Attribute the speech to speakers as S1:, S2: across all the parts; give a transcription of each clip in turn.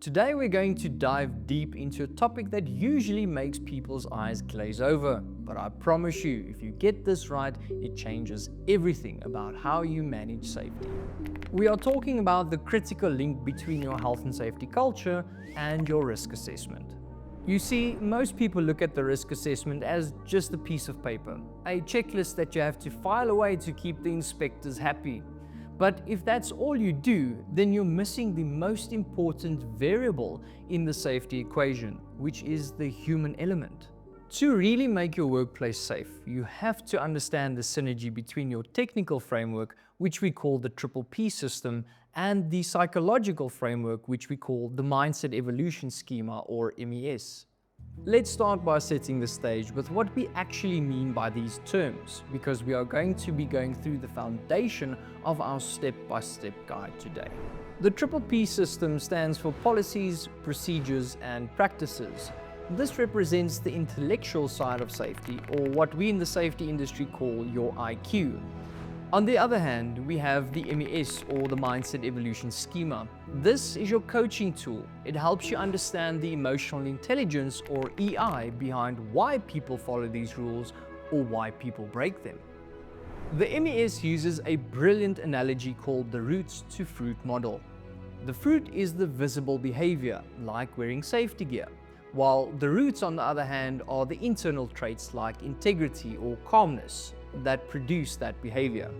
S1: Today we're going to dive deep into a topic that usually makes people's eyes glaze over, but I promise you, if you get this right, it changes everything about how you manage safety. We are talking about the critical link between your health and safety culture and your risk assessment. You see, most people look at the risk assessment as just a piece of paper, a checklist that you have to file away to keep the inspectors happy. But if that's all you do, then you're missing the most important variable in the safety equation, which is the human element. To really make your workplace safe, you have to understand the synergy between your technical framework, which we call the Triple P system, and the psychological framework, which we call the Mindset Evolution Schema, or MES. Let's start by setting the stage with what we actually mean by these terms, because we are going to be going through the foundation of our step-by-step guide today. The Triple P system stands for policies, procedures, and practices. This represents the intellectual side of safety, or what we in the safety industry call your IQ. On the other hand, we have the MES, or the Mindset Evolution Schema. This is your coaching tool. It helps you understand the emotional intelligence, or EI, behind why people follow these rules or why people break them. The MES uses a brilliant analogy called the roots to fruit model. The fruit is the visible behavior, like wearing safety gear, while the roots, on the other hand, are the internal traits like integrity or calmness that produce that behavior.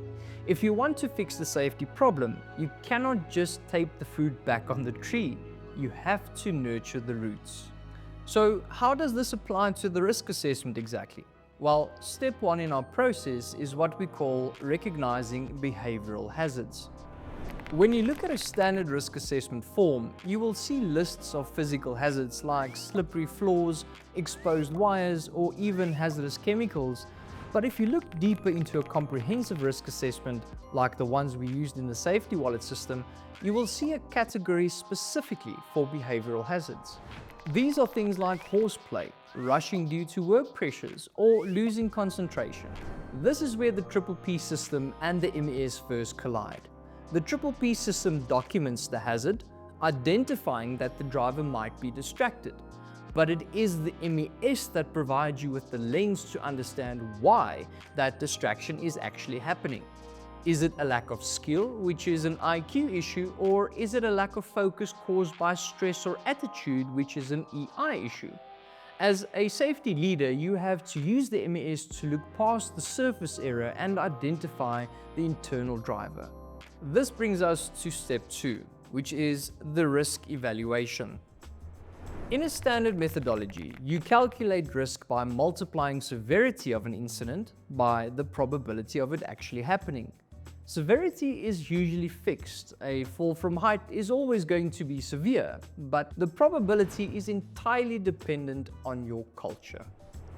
S1: If you want to fix the safety problem, you cannot just tape the fruit back on the tree. You have to nurture the roots. So how does this apply to the risk assessment exactly? Well, step one in our process is what we call recognizing behavioral hazards. When you look at a standard risk assessment form, you will see lists of physical hazards like slippery floors, exposed wires, or even hazardous chemicals. But if you look deeper into a comprehensive risk assessment, like the ones we used in the safety wallet system, you will see a category specifically for behavioral hazards. These are things like horseplay, rushing due to work pressures, or losing concentration. This is where the Triple P system and the MES first collide. The Triple P system documents the hazard, identifying that the driver might be distracted. But it is the MES that provides you with the lens to understand why that distraction is actually happening. Is it a lack of skill, which is an IQ issue, or is it a lack of focus caused by stress or attitude, which is an EI issue? As a safety leader, you have to use the MES to look past the surface error and identify the internal driver. This brings us to step two, which is the risk evaluation. In a standard methodology, you calculate risk by multiplying severity of an incident by the probability of it actually happening. Severity is usually fixed. A fall from height is always going to be severe, but the probability is entirely dependent on your culture.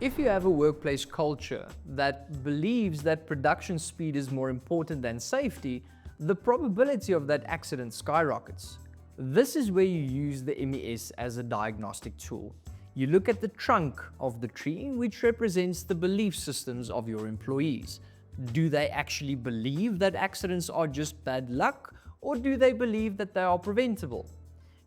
S1: If you have a workplace culture that believes that production speed is more important than safety, the probability of that accident skyrockets. This is where you use the MES as a diagnostic tool. You look at the trunk of the tree, which represents the belief systems of your employees. Do they actually believe that accidents are just bad luck, or do they believe that they are preventable?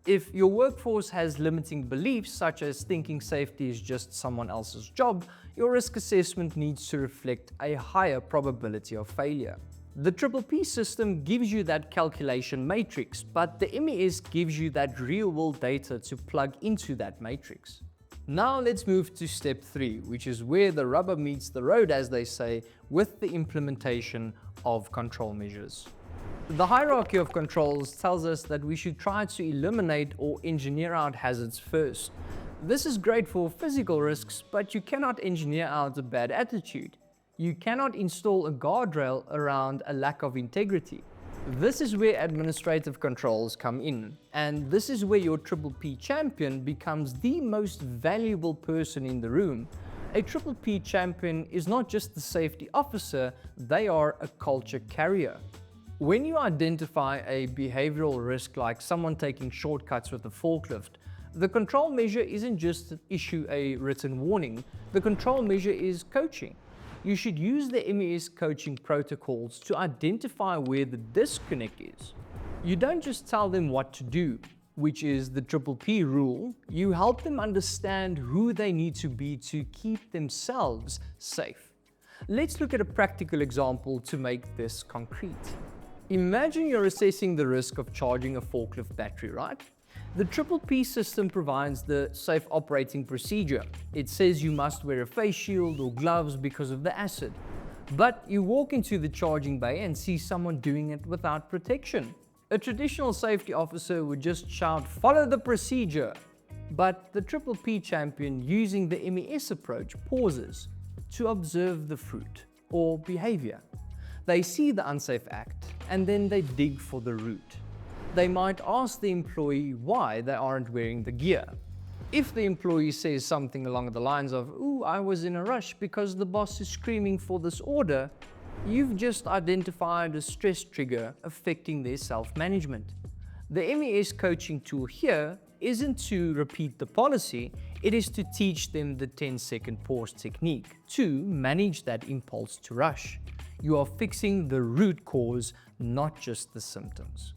S1: If your workforce has limiting beliefs, such as thinking safety is just someone else's job, your risk assessment needs to reflect a higher probability of failure. The Triple P system gives you that calculation matrix, but the MES gives you that real-world data to plug into that matrix. Now let's move to step three, which is where the rubber meets the road, as they say, with the implementation of control measures. The hierarchy of controls tells us that we should try to eliminate or engineer out hazards first. This is great for physical risks, but you cannot engineer out a bad attitude. You cannot install a guardrail around a lack of integrity. This is where administrative controls come in, and this is where your Triple P champion becomes the most valuable person in the room. A Triple P champion is not just the safety officer, they are a culture carrier. When you identify a behavioral risk like someone taking shortcuts with a forklift, the control measure isn't just to issue a written warning, the control measure is coaching. You should use the MES coaching protocols to identify where the disconnect is. You don't just tell them what to do, which is the triple P rule, you help them understand who they need to be to keep themselves safe. Let's look at a practical example to make this concrete. Imagine you're assessing the risk of charging a forklift battery, right? The triple P system provides the safe operating procedure. It says you must wear a face shield or gloves because of the acid. But you walk into the charging bay and see someone doing it without protection. A traditional safety officer would just shout, "Follow the procedure." But the triple P champion, using the MES approach, pauses to observe the fruit or behavior. They see the unsafe act and then they dig for the root. They might ask the employee why they aren't wearing the gear. If the employee says something along the lines of, "Ooh, I was in a rush because the boss is screaming for this order," you've just identified a stress trigger affecting their self-management. The MES coaching tool here isn't to repeat the policy, it is to teach them the 10-second pause technique to manage that impulse to rush. You are fixing the root cause, not just the symptoms.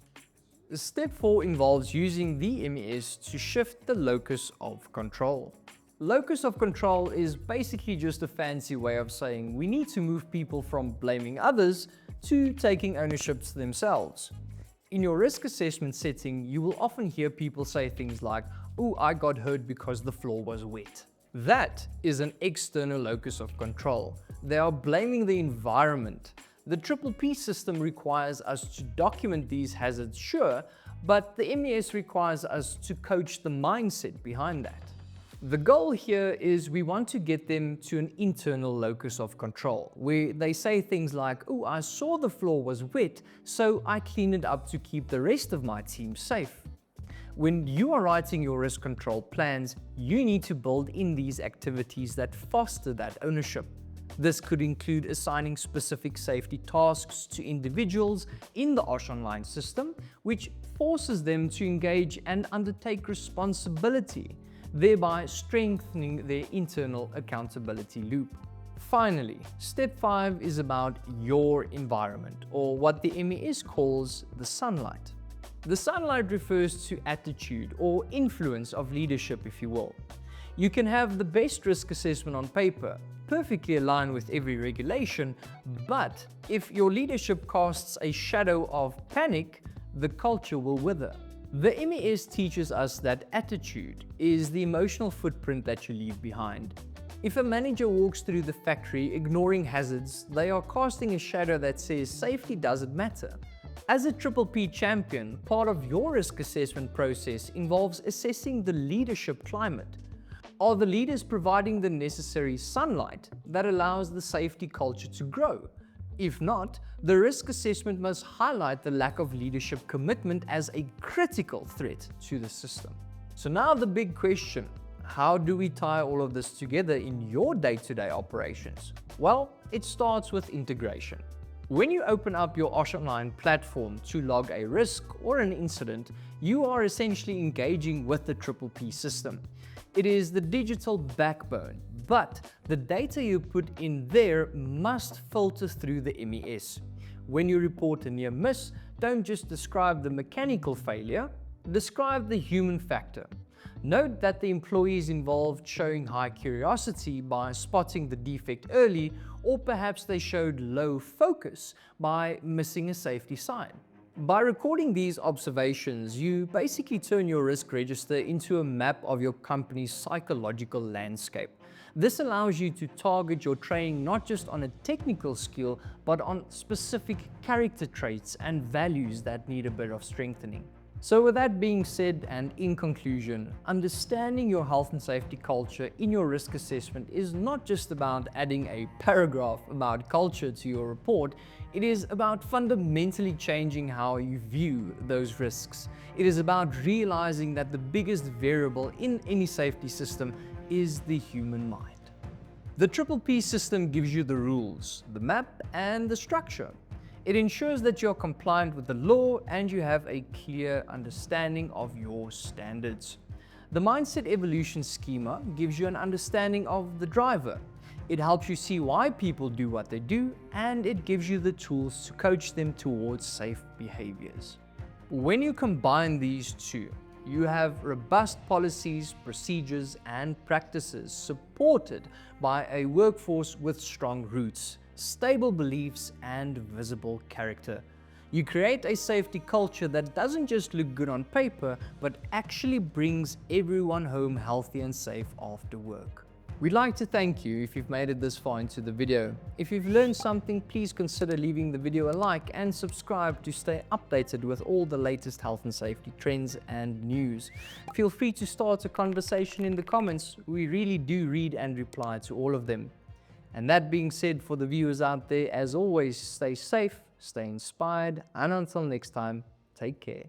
S1: Step 4 involves using the MES to shift the locus of control. Locus of control is basically just a fancy way of saying we need to move people from blaming others to taking ownership themselves. In your risk assessment setting, you will often hear people say things like, "Ooh, I got hurt because the floor was wet." That is an external locus of control. They are blaming the environment. The triple P system requires us to document these hazards, sure, but the MES requires us to coach the mindset behind that. The goal here is we want to get them to an internal locus of control, where they say things like, "Oh, I saw the floor was wet, so I cleaned it up to keep the rest of my team safe." When you are writing your risk control plans, you need to build in these activities that foster that ownership. This could include assigning specific safety tasks to individuals in the OSH Online system, which forces them to engage and undertake responsibility, thereby strengthening their internal accountability loop. Finally, step 5 is about your environment, or what the MES calls the sunlight. The sunlight refers to attitude or influence of leadership, if you will. You can have the best risk assessment on paper, perfectly aligned with every regulation, but if your leadership casts a shadow of panic, the culture will wither. The MES teaches us that attitude is the emotional footprint that you leave behind. If a manager walks through the factory ignoring hazards, they are casting a shadow that says safety doesn't matter. As a triple P champion, part of your risk assessment process involves assessing the leadership climate. Are the leaders providing the necessary sunlight that allows the safety culture to grow? If not, the risk assessment must highlight the lack of leadership commitment as a critical threat to the system. So now the big question, how do we tie all of this together in your day-to-day operations? Well, it starts with integration. When you open up your OSH Online platform to log a risk or an incident, you are essentially engaging with the triple P system. It is the digital backbone, but the data you put in there must filter through the MES. When you report a near miss, don't just describe the mechanical failure, describe the human factor. Note that the employees involved showing high curiosity by spotting the defect early, or perhaps they showed low focus by missing a safety sign. By recording these observations, you basically turn your risk register into a map of your company's psychological landscape. This allows you to target your training not just on a technical skill, but on specific character traits and values that need a bit of strengthening. So with that being said, and in conclusion, understanding your health and safety culture in your risk assessment is not just about adding a paragraph about culture to your report, it is about fundamentally changing how you view those risks. It is about realizing that the biggest variable in any safety system is the human mind. The triple P system gives you the rules, the map, and the structure. It ensures that you're compliant with the law and you have a clear understanding of your standards. The Mindset Evolution Schema gives you an understanding of the driver. It helps you see why people do what they do, and it gives you the tools to coach them towards safe behaviors. When you combine these two, You have robust policies, procedures, and practices supported by a workforce with strong roots, stable beliefs, and visible character. You create a safety culture that doesn't just look good on paper, but actually brings everyone home healthy and safe after work. We'd like to thank you if you've made it this far into the video. If you've learned something, please consider leaving the video a like and subscribe to stay updated with all the latest health and safety trends and news. Feel free to start a conversation in the comments. We really do read and reply to all of them. And that being said, for the viewers out there, as always, stay safe, stay inspired, and until next time, take care.